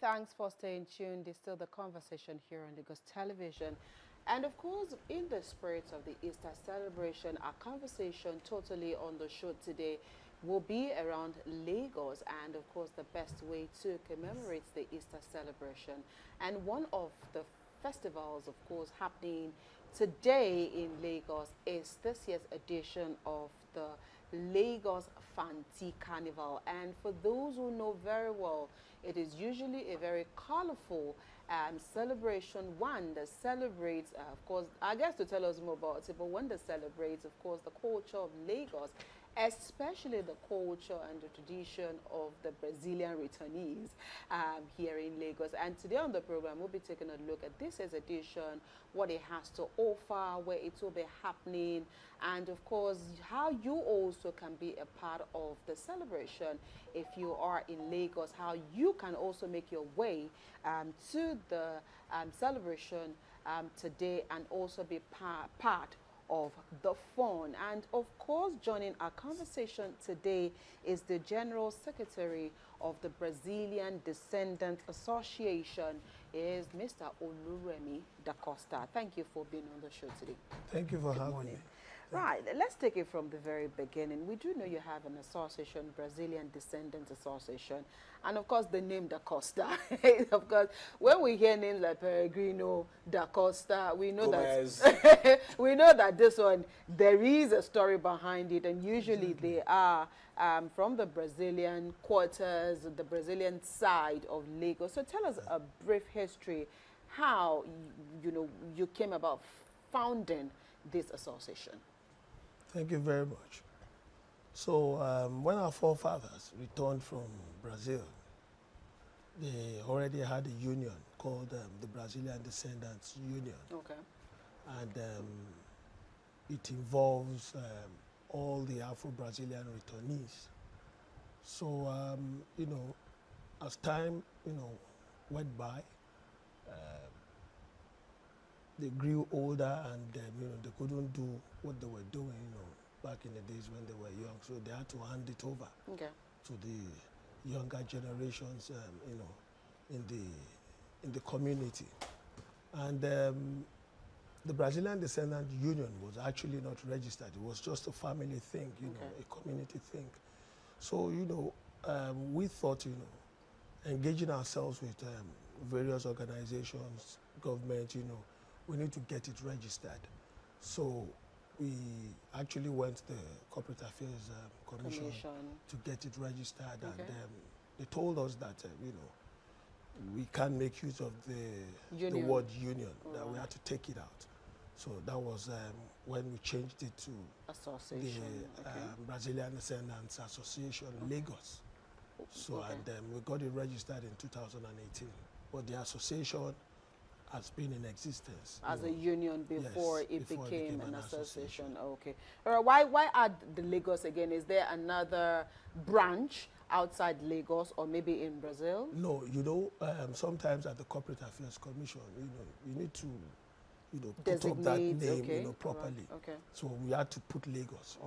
Thanks for staying tuned. It's still the conversation here on Lagos Television. And of course, in the spirit of the Easter celebration, our conversation totally on the show today will be around Lagos and, of course, the best way to commemorate the Easter celebration. And one of the festivals, of course, happening today in Lagos is this year's edition of the Lagos Fanti Carnival. And for those who know very well, it is usually a very colorful celebration, one that celebrates, of course, I guess to tell us more about it, but one that celebrates, of course, the culture of Lagos, especially the culture and the tradition of the Brazilian returnees here in Lagos. And today on the program, we'll be taking a look at this year's edition, what it has to offer, where it will be happening, and of course, how you also can be a part of the celebration if you are in Lagos, how you can also make your way to the celebration today and also be part of the fun. And of course, joining our conversation today is the General Secretary of the Brazilian Descendants Association, is Mr. Oluremi Da Costa. Thank you for being on the show today. Thank you for having me. Right, let's take it from the very beginning. We do know you have an association, Brazilian Descendants Association, and of course the name Da Costa. Of course, when we hear names like Peregrino, Da Costa, we know that we know that this one, there is a story behind it, and usually they are from the Brazilian quarters, the Brazilian side of Lagos. So tell us a brief history, how you came about founding this association. Thank you very much. So when our forefathers returned from Brazil, they already had a union called the Brazilian Descendants Union. Okay. And it involves all the Afro-Brazilian returnees. So, as time, went by, they grew older and they couldn't do what they were doing, back in the days when they were young. So they had to hand it over to the younger generations, in the community. And the Brazilian Descendants Union was actually not registered. It was just a family thing, a community thing. So, we thought, engaging ourselves with various organizations, government, we need to get it registered. So we actually went to the Corporate Affairs Commission to get it registered, and they told us that we can't make use of the word union, that we had to take it out. So that was when we changed it to the Brazilian Descendants Association Lagos. So and we got it registered in 2018. But the association has been in existence as a union before, it became an association. Okay. Why add the Lagos again? Is there another branch outside Lagos or maybe in Brazil? No, sometimes at the Corporate Affairs Commission, you need to put up that name properly. Okay. So we had to put Lagos.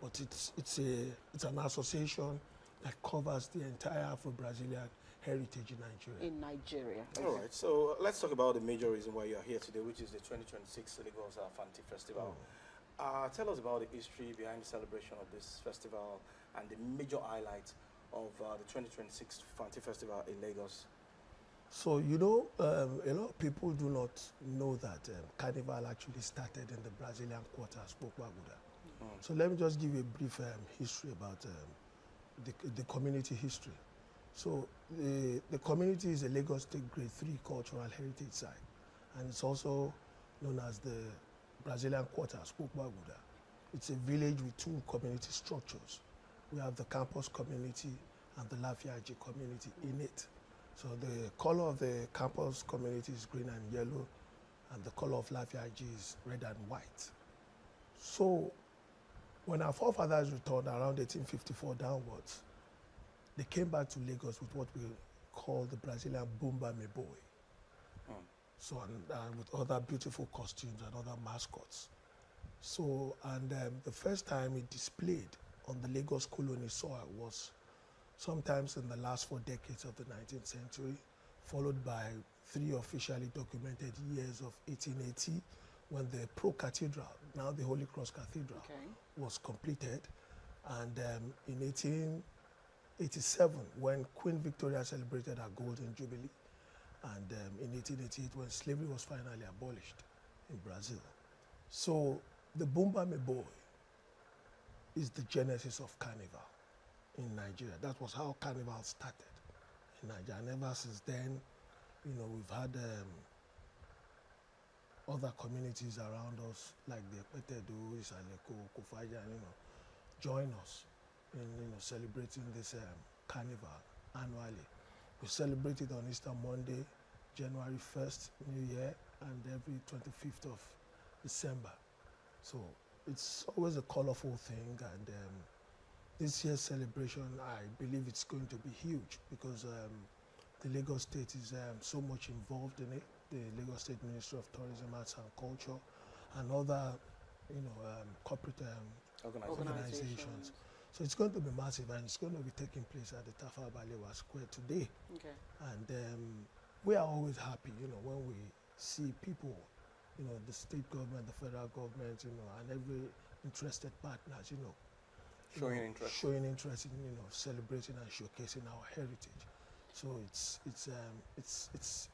But it's an association that covers the entire Afro-Brazilian heritage in Nigeria. In Nigeria. All right, so let's talk about the major reason why you are here today, which is the 2026 Lagos Fanti Festival. Tell us about the history behind the celebration of this festival and the major highlights of the 2026 Fanti Festival in Lagos. So, a lot of people do not know that Carnival actually started in the Brazilian quarters, Pokwaguda. So let me just give you a brief history about the community history. So the community is a Lagos State Grade 3 cultural heritage site, and it's also known as the Brazilian quarters, Pokwaguda. It's a village with two community structures. We have the campus community and the Lafiaji community in it. So the color of the campus community is green and yellow, and the color of Lafiaji is red and white. So when our forefathers returned around 1854 downwards, they came back to Lagos with what we call the Brazilian Bumba Me Boy. So, and with other beautiful costumes and other mascots. So, and the first time it displayed on the Lagos colony soil was sometimes in the last 4 decades of the 19th century, followed by 3 officially documented years of 1880, when the Pro Cathedral, now the Holy Cross Cathedral, was completed. And in 1887, when Queen Victoria celebrated her Golden Jubilee, and in 1888, when slavery was finally abolished in Brazil. So the Bumbame Boy is the genesis of Carnival in Nigeria. That was how Carnival started in Nigeria. And ever since then, you know, we've had other communities around us, like the Epetedo, Isaleko, Kofaja, you know, join us in, you know, celebrating this Carnival annually. We celebrate it on Easter Monday, January 1st, New Year, and every 25th of December. So it's always a colorful thing, and this year's celebration, I believe it's going to be huge, because the Lagos State is so much involved in it. The Lagos State Ministry of Tourism, Arts and Culture, and other, you know, corporate organizations. So it's going to be massive, and it's going to be taking place at the Tafawa Balewa Square today. Okay. And we are always happy, you know, when we see people, you know, the state government, the federal government, you know, and every interested partners, you know, showing interest in, you know, celebrating and showcasing our heritage. So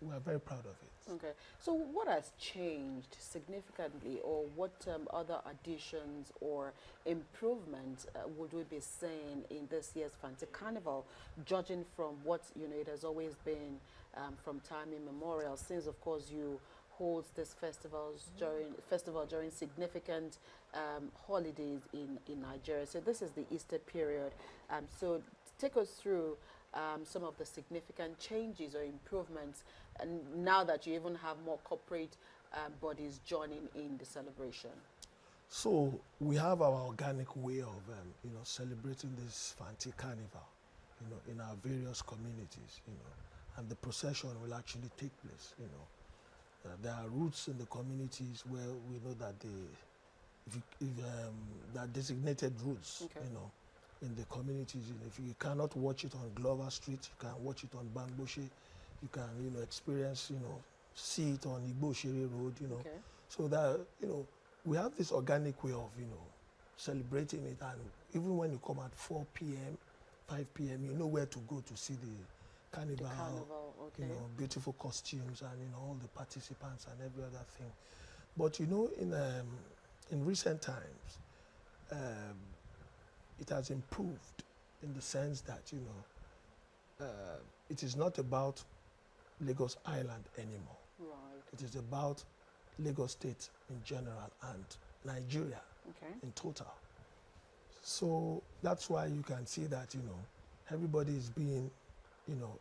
we are very proud of it. Okay. So what has changed significantly, or what other additions or improvements would we be seeing in this year's Fanti Carnival, judging from what, you know, it has always been from time immemorial, since of course you hold this festival during significant holidays in Nigeria. So this is the Easter period. So take us through some of the significant changes or improvements, and now that you even have more corporate bodies joining in the celebration. So we have our organic way of you know, celebrating this Fanti Carnival, you know, in our various communities, you know, and the procession will actually take place, you know. There are routes in the communities where we know that there are designated routes, you know, in the communities. You know, if you cannot watch it on Glover Street, you can watch it on Bangboshe. You can, you know, experience, you know, see it on Igboshere Road, you know. So that, you know, we have this organic way of, you know, celebrating it, and even when you come at 4 p.m., 5 p.m., you know where to go to see the carnival, you know, beautiful costumes, and, you know, all the participants and every other thing. But, you know, in recent times, it has improved in the sense that, you know, it is not about Lagos Island anymore. Right. It is about Lagos State in general and Nigeria in total. So that's why you can see that, you know, everybody is being, you know,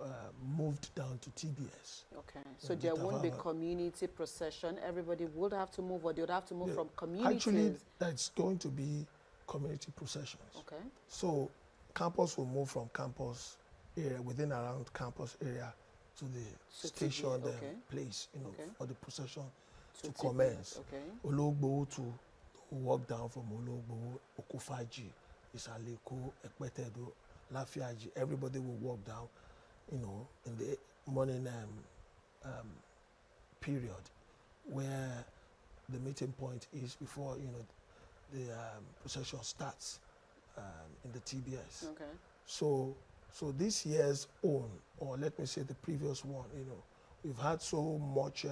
moved down to TBS. Okay. So there won't be community procession. Everybody would have to move, or they would have to move from communities. Actually, that's going to be community processions. Okay. So campus will move from campus area, within around campus area, to the station place, you know, for the procession to commence. Okay. Ologbo to walk down from Ologbo, Okufaji, Isaleko, Ekpetedo, Lafiaji. Everybody will walk down, you know, in the morning period, where the meeting point is before, you know, the procession starts in the TBS. Okay. So this year's own, or let me say the previous one, you know, we've had so much,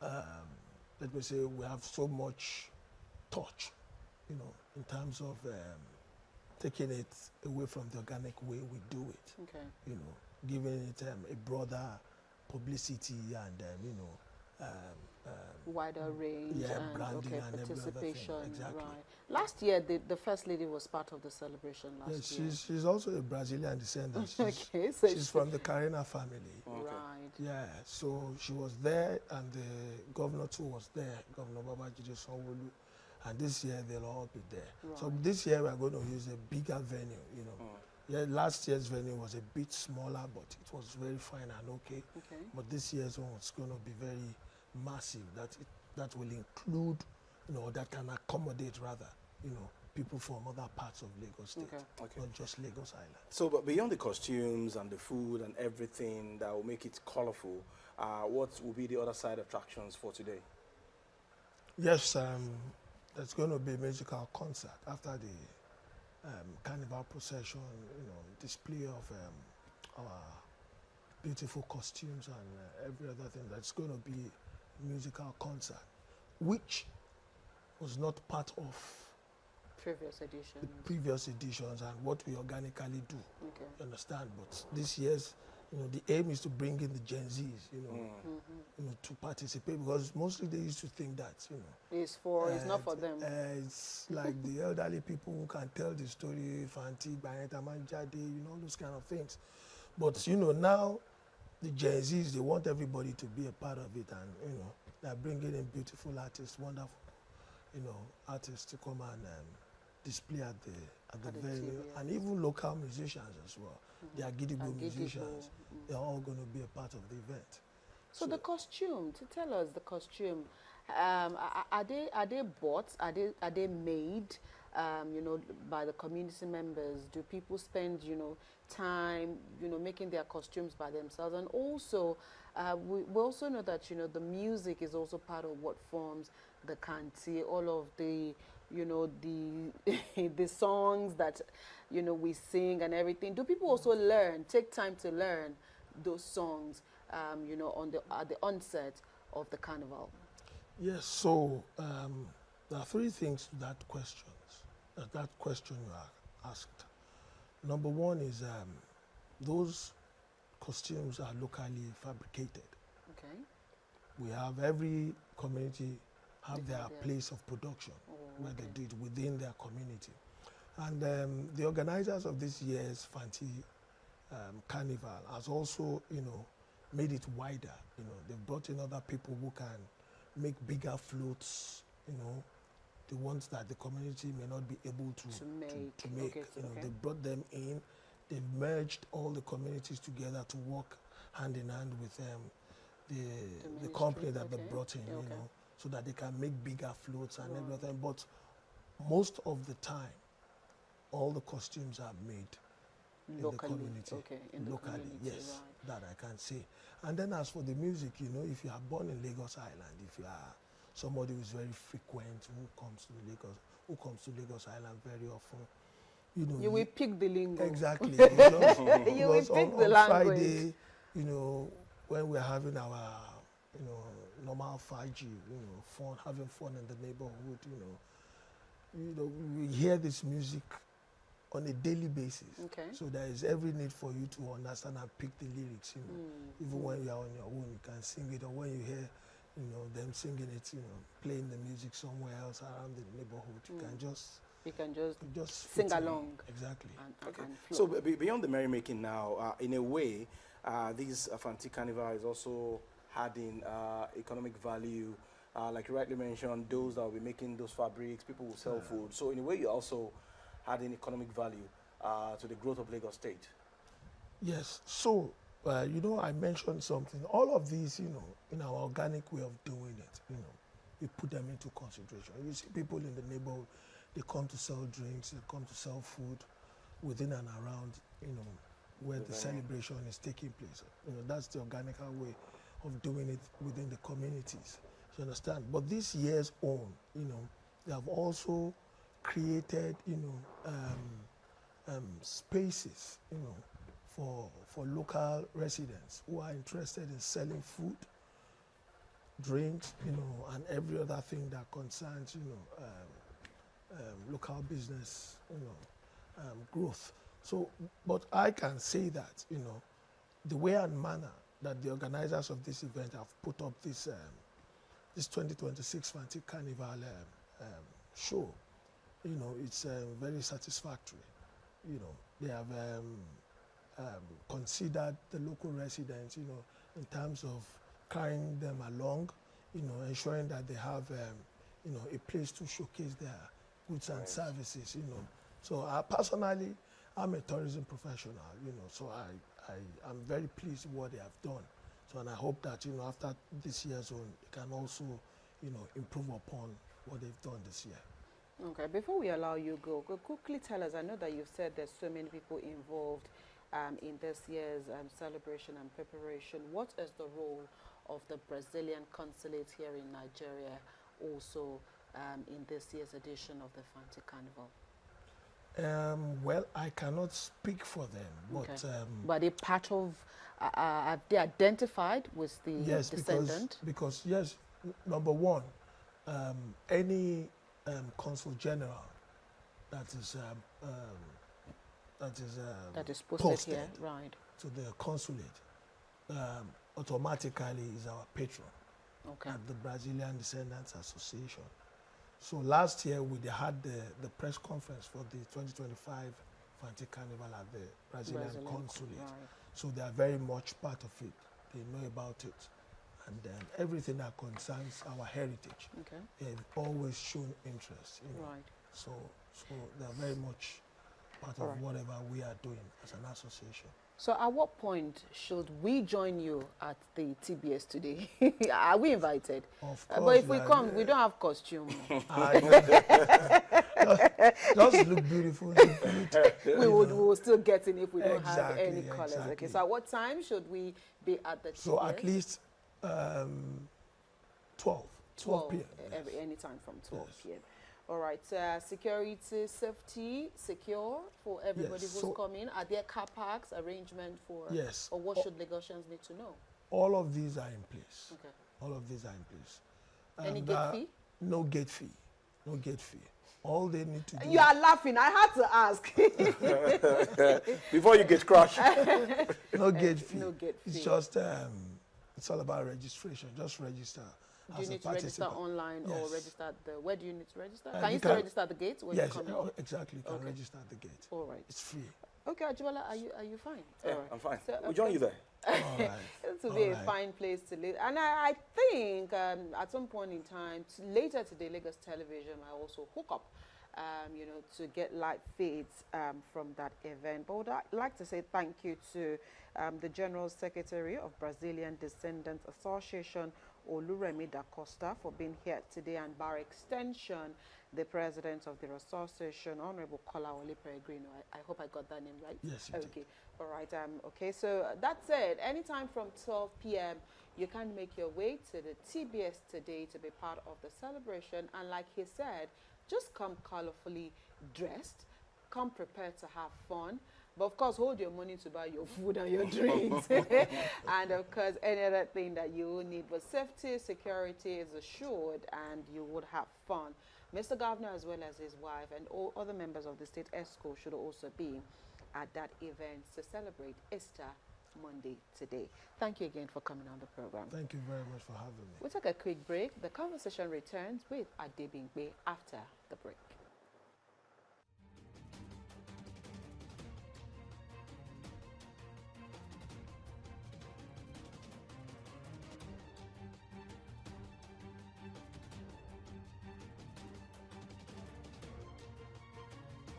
let me say we have so much touch, you know, in terms of taking it away from the organic way we do it. Okay. You know, giving it a broader publicity and, you know, wider range and branding and participation. Exactly. Right. Last year, the First Lady was part of the celebration last year. She's also a Brazilian descendant. She's from the Carina family. Okay. Right. Yeah, so she was there, and the governor too was there, Governor Babajide Sanwo-Olu. And this year, they'll all be there. Right. So this year, we're going to use a bigger venue, you know. Yeah, last year's venue was a bit smaller, but it was very fine and okay. But this year's one is going to be very massive, that will include, you know, that can accommodate rather, you know, people from other parts of Lagos State, Okay. not just Lagos Island. So, but beyond the costumes and the food and everything that will make it colorful, what will be the other side attractions for today? Yes, there's going to be a musical concert after the carnival procession, display of our beautiful costumes and every other thing. That's going to be a musical concert, which was not part of Previous the edition. previous editions and what we organically do. Okay. You understand? But this year's, the aim is to bring in the Gen Zs, to participate, because mostly they used to think that, It's not for them. it's like the elderly people who can tell the story, Fanti, Bayeta, Manjade, those kind of things. But, now the Gen Zs, they want everybody to be a part of it, and, they're bringing in beautiful artists, wonderful, artists to come and display at the venue, TV, and even local musicians as well. They are Gidigbo musicians. They're all going to be a part of the event. So the costume, to tell us the costume, are they bought? Are they made? By the community members? Do people spend time making their costumes by themselves? And also, we also know that the music is also part of what forms the kanti. All of the the songs that we sing and everything. Do people also take time to learn those songs at the onset of the carnival? Yes, so there are three things to that question you are asked. Number one is those costumes are locally fabricated. Okay. We have every community have their place of production where they do it within their community. And the organizers of this year's Fanti Carnival has also, made it wider. They've brought in other people who can make bigger floats, the ones that the community may not be able to make. Okay, They brought them in. They've merged all the communities together to work hand in hand with the company that they brought in, so that they can make bigger floats and everything. But most of the time, all the costumes are made in the community. Okay, locally, yes, right. That I can say. And then as for the music, if you are born in Lagos Island, if you are somebody who is very frequent, who comes to Lagos Island very often, you will pick the lingo. Exactly. You will pick the language. Friday, when we're having our, normal 5G, fun, having fun in the neighborhood, we hear this music on a daily basis. Okay. So there is every need for you to understand and pick the lyrics, Even when you are on your own, you can sing it, or when you hear, them singing it, playing the music somewhere else around the neighborhood, you can just sing along. Exactly. Okay. So beyond the merrymaking now, in a way, this Fanti Carnival is also adding economic value. Like you rightly mentioned, those that will be making those fabrics, people will sell food. So in a way, you're also adding economic value to the growth of Lagos State. Yes. So, I mentioned something. All of these, in our organic way of doing it, we put them into consideration. You see people in the neighborhood, they come to sell drinks, they come to sell food within and around, where the celebration is taking place. That's the organic way of doing it within the communities. You understand? But this year's own, they have also created, spaces, for local residents who are interested in selling food, drinks, and every other thing that concerns, local business, growth. So, but I can say that, the way and manner that the organizers of this event have put up this 2026 Fanti Carnival show, it's very satisfactory. They have considered the local residents, in terms of carrying them along, ensuring that they have, a place to showcase their goods and services, So personally, I'm a tourism professional, so I'm very pleased with what they have done. So, and I hope that, after this year's own, they can also, improve upon what they've done this year. Okay, before we allow you go, quickly tell us, I know that you've said there's so many people involved in this year's celebration and preparation. What is the role of the Brazilian consulate here in Nigeria also in this year's edition of the Fanti Carnival? Well, I cannot speak for them, but but they're part of, are they identified with the yes, descendant? because yes, number one, any consul general that is posted here, right? to the consulate automatically is our patron at the Brazilian Descendants Association. So last year we had the press conference for the 2025 Fanti Carnival at the Brazilian consulate. Right. So they are very much part of it. They know about it. And then everything that concerns our heritage, they've always shown interest. You know? Right. So they're very much part of whatever we are doing as an association. So at what point should we join you at the TBS today? Are we invited? Of course. But if we come, we don't have costume. Just look beautiful. We will still get in if we don't have any colors. Okay. So at what time should we be at the TBS? So at least 12 p.m. Any time from 12 p.m. All right, security, safety, secure for everybody who's coming. Are there car parks, arrangement for, or what should Lagosians need to know? All of these are in place. Okay. All of these are in place. Any gate fee? No gate fee. No gate fee. All they need to do... You are laughing. I had to ask. Before you get crushed. No gate fee. No gate fee. It's just, it's all about registration. Just register. Do you need to register online or register at the... Where do you need to register? Can you still register at the gate when you come in? Yes, exactly. You can register at the gate. All right. It's free. Okay, Ajibola, are you fine? Yeah, I'm fine. So, we'll join you there. All right. It will be a fine place to live. And I think at some point in time, later today, Lagos Television might also hook up, you know, to get live feeds from that event. But I'd like to say thank you to the General Secretary of Brazilian Descendants Association, Oluremi Da Costa, for being here today, and by extension, the President of the association, Honorable Kolawole Peregrino. I hope I got that name right. Yes, you did. All right. Okay, so that's it. Anytime from 12 p.m., you can make your way to the TBS today to be part of the celebration. And like he said, just come colorfully dressed, come prepared to have fun. But of course, hold your money to buy your food and your drinks. And of course, any other thing that you will need. But safety, security is assured, and you would have fun. Mr. Governor, as well as his wife, and all other members of the state ESCO should also be at that event to celebrate Easter Monday today. Thank you again for coming on the program. Thank you very much for having me. We'll take a quick break. The conversation returns with Adebingbe after the break.